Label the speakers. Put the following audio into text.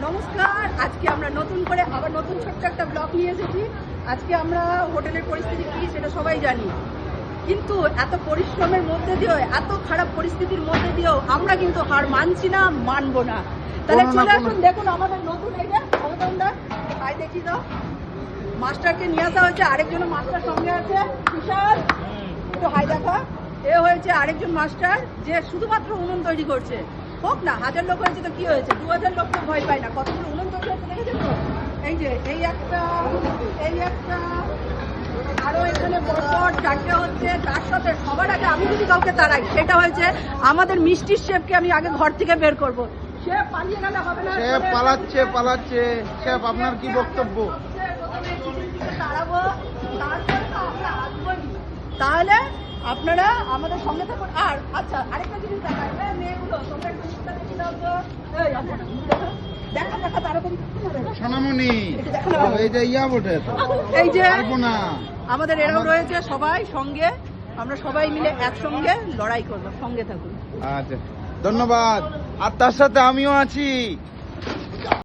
Speaker 1: নমস্কার, আজকে আমরা নতুন করে আবার নতুন ছোট্ট একটা ব্লগ নিয়ে এসেছি। আজকে আমরা হোটেলের পরিস্থিতি কি সেটা সবাই জানি, কিন্তু এত পরিশ্রমের মধ্যে দিয়েও, এত খারাপ পরিস্থিতির মধ্যে দিয়েও আমরা কিন্তু হার মানছি না, মানবো না। তাহলে চলে আসুন, দেখুন আমাদের নতুন এই যে অবদানদার হাই দেখিয়ে দাও। মাস্টারকে নিয়ে আসা হয়েছে, আরেকজন মাস্টার সঙ্গে আছে, বিশাল একটু হাই দেখা। এ হয়েছে আরেকজন মাস্টার যে শুধুমাত্র উনুন তৈরি করছে। হোক না, 1000 লোক হয়েছে তো কি হয়েছে, 2000 লোক তো ভয় পায় না। কতগুলো উনুন তৈরি হচ্ছে দেখেছেন তো? এই যে এই একটা আরো এখানে পরপর 4টে হচ্ছে। তার সাথে সবার আগে আমি যদি কাউকে তাড়াই, সেটা হয়েছে আমাদের মিষ্টির শেফকে আমি আগে ঘর থেকে বের করব। শেফ পালিয়ে গেলে হবে না,
Speaker 2: শেফ পালাচ্ছে। শেফ, আপনার কি বক্তব্য?
Speaker 1: তাড়াবো, তারপরে তো আমরা আসবোই। তাহলে আপনারা আমাদের সঙ্গে থাকুন। আর আচ্ছা, আরেকটা জিনিস দেখায়, মেয়েগুলো তোমরা একটু মুখটা দেখে দাও তো। এই আপনারা দেখা তাড়াতাড়ি
Speaker 2: সোনামণি,
Speaker 1: দেখা নাও।
Speaker 2: এই যে ইয়া বটে,
Speaker 1: এই যে
Speaker 2: পারবো না।
Speaker 1: আমাদের এরাও রয়েছে সবাই সঙ্গে। আমরা সবাই মিলে একসঙ্গে লড়াই করবো, সঙ্গে থাকুন।
Speaker 2: আচ্ছা, ধন্যবাদ। আর তার সাথে আমিও আছি।